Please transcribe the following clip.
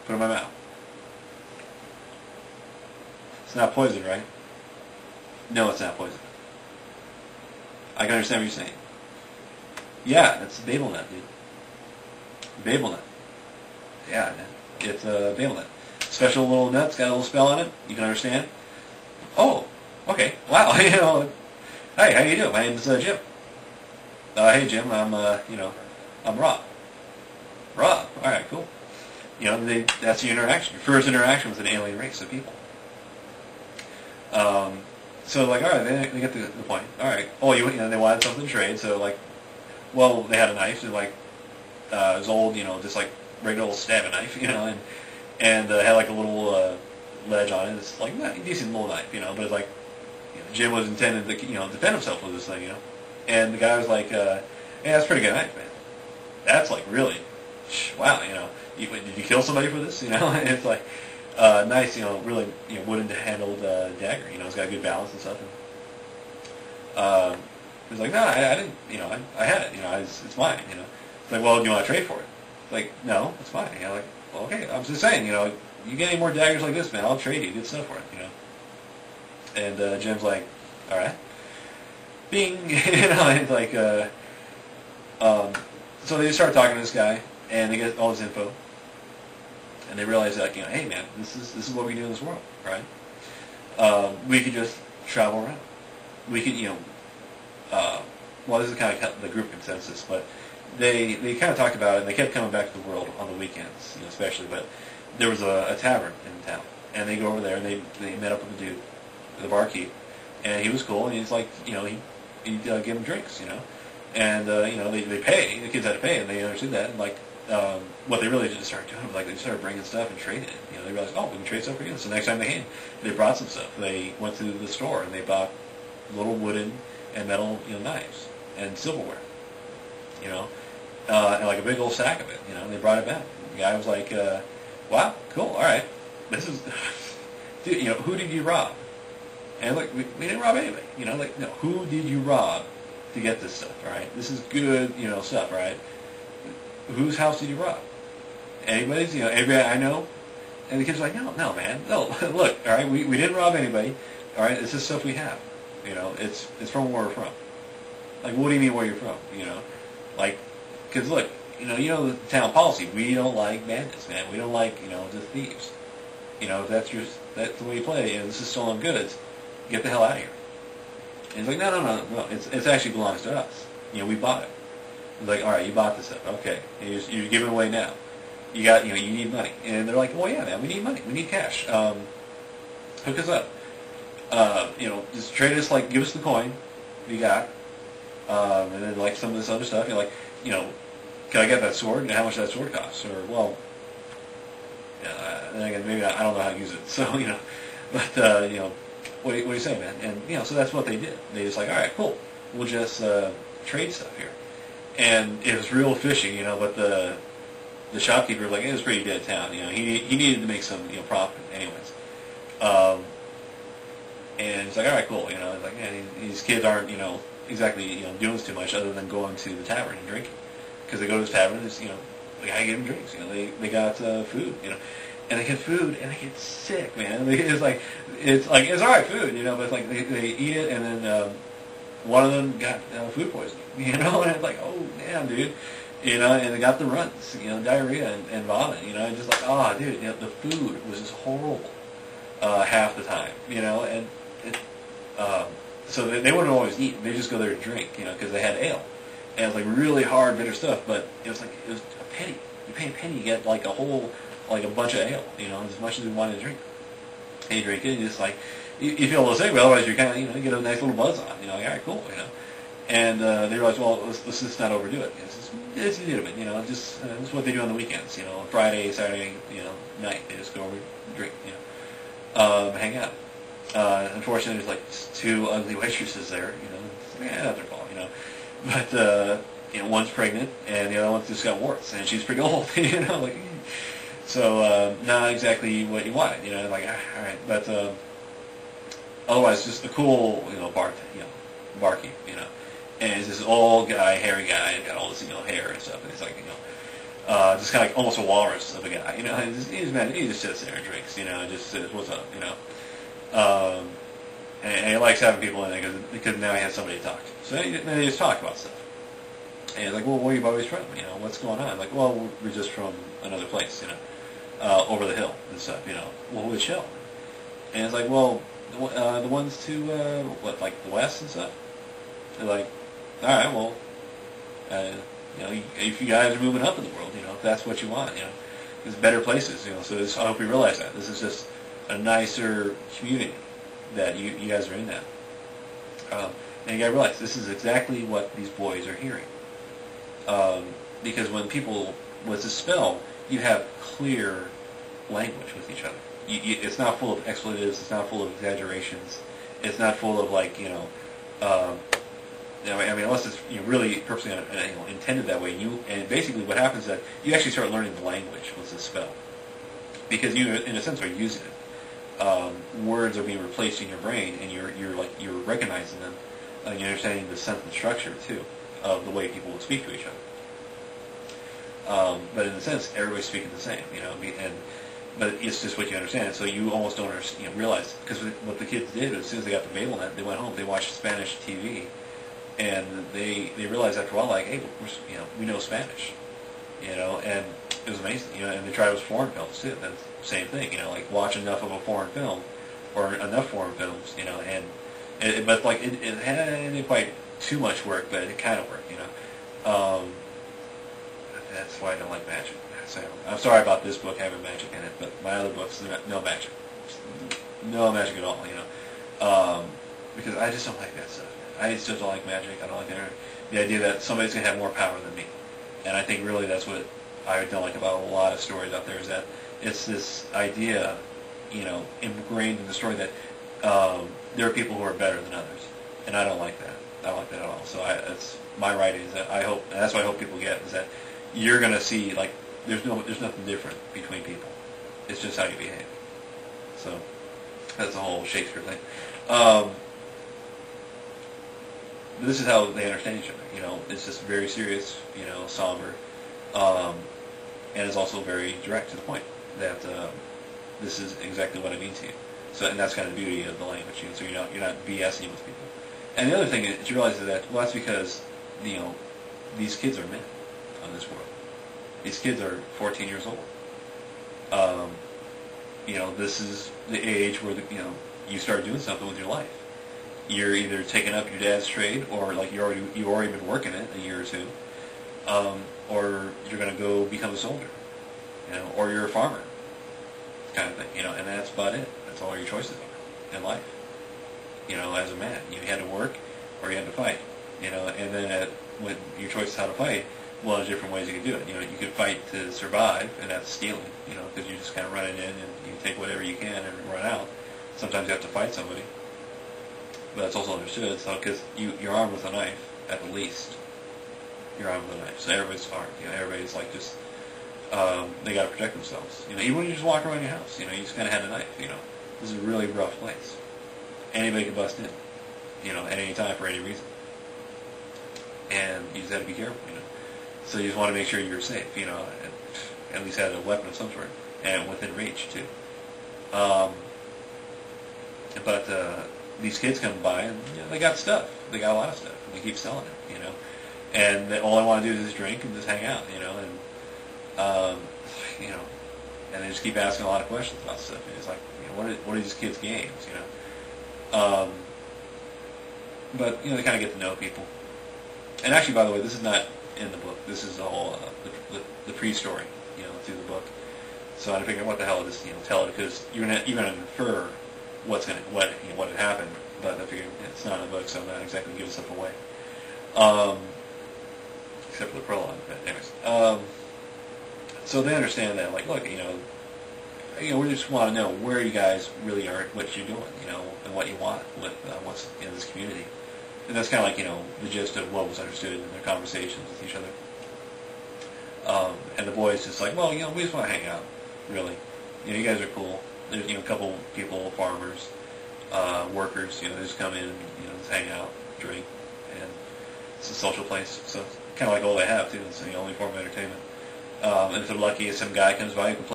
Put it in my mouth. It's not poison, right? No, it's not poison. I can understand what you're saying. Yeah, that's babel nut, dude. Babel nut. Yeah, man. It's a babel nut. Special little nut. It's got a little spell on it. You can understand. Oh, okay. Wow. You know. Hey, how you doing? My name's Jim. Hey, Jim. I'm I'm Rob. Rob. All right, cool. You know, that's the interaction. Your first interaction with an alien race of people. So like, all right, they get the point. All right. Oh, you know, they wanted something to trade. So like, well, they had a knife. And like, it was old, you know, just like regular old stabbing knife, you know, and had like a little ledge on it. It's like a decent little knife, you know, but it's like, you know, Jim was intended to, you know, defend himself with this thing, you know, and the guy was like, yeah, that's a pretty good knife, man. That's like really, wow, you know, did you kill somebody for this, you know? And it's like nice, you know, really, you know, wooden handled dagger, you know, it's got good balance and stuff. And, he was like, no, I didn't, you know, I had it, you know, it's mine, you know. It's like, well, do you want to trade for it? It's like, no, it's fine. You know, like, well, okay, I'm just saying, you know, you get any more daggers like this, man, I'll trade you good stuff for it, you know. And Jim's like, all right. Bing, you know, and it's like, so they start talking to this guy, and they get all this info, and they realize that, you know, hey, man, this is what we do in this world, right? We could just travel around. We could, you know, well, this is kind of the group consensus, but they kind of talked about it, and they kept coming back to the world on the weekends, you know, especially. But there was a tavern in town, and they go over there, and they met up with the dude, the barkeep, and he was cool, and he's like, you know, he'd give them drinks, you know, and you know, they pay, the kids had to pay, and they understood that, and like what they really just started doing was like they started bringing stuff and trading it. You know, they realized, oh, we can trade stuff for you. So next time they came, they brought some stuff. They went to the store and they bought little wooden and metal, you know, knives and silverware, you know, and like a big old stack of it, you know, and they brought it back. The guy was like, wow, cool, all right, this is, dude, you know, who did you rob? And like, we didn't rob anybody, you know, like, no, who did you rob to get this stuff, all right? This is good, you know, stuff, all right? Whose house did you rob? Anybody's, you know, everybody I know? And the kid's like, no, man, no, look, all right, we didn't rob anybody, all right, it's just stuff we have, you know, it's from where we're from. Like, what do you mean where you're from? You know, like, because look, you know the town policy. We don't like bandits, man. We don't like, you know, the thieves. You know, if that's the way you play. You know, this is stolen goods. Get the hell out of here. And he's like, no. It actually belongs to us. You know, we bought it. He's like, all right, you bought this stuff. Okay, and you're giving it away now. You got, you know, you need money. And they're like, well, yeah, man, we need money. We need cash. Hook us up. You know, just trade us, like, give us the coin you got. And then like some of this other stuff, you're like, you know, can I get that sword? And how much that sword costs? Or, well, then again, maybe I don't know how to use it. So, you know, but, you know, what do you say, man? And, you know, so that's what they did. They just like, all right, cool. We'll just trade stuff here. And it was real fishy, you know, but the shopkeeper was like, it was pretty dead town. You know, he needed to make some, you know, profit anyways. And he's like, all right, cool. You know, it's like, man, these kids aren't, you know, exactly, you know, doing too much other than going to the tavern and drinking, because they go to this tavern, and, you know, they gotta give them drinks, you know, they got food, you know, and they get food and they get sick, man. It's like it's all right food, you know, but it's like they eat it, and then one of them got food poisoning, you know, and it's like, oh damn, dude, you know, and they got the runs, you know, diarrhea and vomit, you know, and just like, oh dude, you know, the food was just horrible half the time, you know, and so they wouldn't always eat. They just go there to drink, you know, because they had ale. And it was like really hard, bitter stuff, but it was a penny. You pay a penny, you get like a whole, like a bunch of ale, you know, as much as you wanted to drink. And you drink it, and you just like, you feel a little sick, but otherwise you're kind of, you know, you get a nice little buzz on, you know, like, all right, cool, you know. And they realize, well, let's just not overdo it. It's legitimate, you know, just, this is what they do on the weekends, you know, Friday, Saturday, you know, night. They just go over and drink, you know, hang out. Unfortunately, there's like two ugly waitresses there, you know. Yeah, that's their fault, you know. But you know, one's pregnant and the other one's just got warts, and she's pretty old, you know. Like, so not exactly what you wanted, you know. Like, all right, but otherwise, just a cool, you know, barkeep, you know. And he's this old guy, hairy guy, got all this, you know, hair and stuff, and he's like, you just kind of like almost a walrus of a guy, you know. And he just sits there and drinks, you know, and just says, "What's up?" you know. And he likes having people in there because now he has somebody to talk to. So then they just talk about stuff. And he's like, "Well, where are you boys from? You know, what's going on?" I'm like, "Well, we're just from another place, you know, over the hill and stuff, you know." "Well, which hill?" And it's like, "Well, the ones to like the west and stuff." They're like, "All right, well, you know, if you guys are moving up in the world, you know, if that's what you want, you know, there's better places, you know." So I hope you realize that this is just a nicer community that you guys are in now. And you got to realize this is exactly what these boys are hearing. Because when people, with a spell, you have clear language with each other. It's not full of expletives. It's not full of exaggerations. It's not full of like, you know, I mean, unless it's really purposely intended that way. And basically what happens is that you actually start learning the language with this spell. Because you, in a sense, are using it. Words are being replaced in your brain, and you're recognizing them, and you're understanding the sense and structure too of the way people would speak to each other. But in a sense, everybody's speaking the same, you know. But it's just what you understand. So you almost don't realize, because what the kids did as soon as they got the babel net, they went home, they watched Spanish TV, and they realized after a while, like, hey, we know Spanish, you know, and it was amazing, you know. And they tried those foreign films too. That's the same thing, you know, like watch enough of a foreign film, or enough foreign films, you know, but like it hadn't quite too much work, but it kind of worked, you know. That's why I don't like magic. So I'm sorry about this book having magic in it, but my other books, no magic, no magic at all, you know, because I just don't like that stuff. I just don't like magic. I don't like the idea that somebody's going to have more power than me. And I think really that's what I don't like about a lot of stories out there, is that it's this idea, you know, ingrained in the story that there are people who are better than others. And I don't like that. I don't like that at all. So that's my writing, is that I hope, and that's what I hope people get, is that you're going to see, like, there's nothing different between people. It's just how you behave. So that's the whole Shakespeare thing. This is how they understand each other. You know, it's just very serious, you know, somber, and it's also very direct to the point that this is exactly what I mean to you. So, and that's kind of the beauty of the language. You know, so you're not BSing with people. And the other thing is, you realize that, well, that's because, you know, these kids are men on this world. These kids are 14 years old. You know, this is the age where you start doing something with your life. You're either taking up your dad's trade, or like you've already been working it a year or two, or you're going to go become a soldier, you know, or you're a farmer, kind of thing, you know. And that's about it. That's all your choices are in life. You know, as a man, you had to work or you had to fight, you know. And then when your choice is how to fight, well, there's different ways you can do it. You know, you could fight to survive, and that's stealing, you know, because you're just kind of running in and you take whatever you can and run out. Sometimes you have to fight somebody, but that's also understood. So, because you're armed with a knife, at the least, you're armed with a knife. So everybody's armed. You know, everybody's like just they got to protect themselves. You know, even when you just walk around your house, you know, you just kind of have a knife. You know, this is a really rough place. Anybody can bust in, you know, at any time for any reason, and you just have to be careful. You know. So you just want to make sure you're safe, you know, and at least have a weapon of some sort, and within reach, too. But these kids come by, and you know, they got stuff. They got a lot of stuff, and they keep selling it, you know. And all I want to do is just drink and just hang out, you know, and, you know, and they just keep asking a lot of questions about stuff. And it's like, you know, what are these kids' games, you know? But, you know, they kind of get to know people. And actually, by the way, this is not in the book. This is the whole the pre-story, you know, through the book. So I figured, what the hell is this? You know, tell it, because you're gonna infer what had happened. But I figured it's not in the book, so I'm not exactly giving stuff away, except for the prologue. But anyways, so they understand that, like, look, you know, we just want to know where you guys really are, what you're doing, you know, and what you want with what's in this community. And that's kind of like, you know, the gist of what was understood in their conversations with each other. And the boys just like, well, you know, we just want to hang out, really. You know, you guys are cool. There's, you know, a couple people, farmers, workers, you know, they just come in and, you know, just hang out, drink, and it's a social place. So it's kind of like all they have, too. It's the only form of entertainment. And if they're lucky, some guy comes by who can play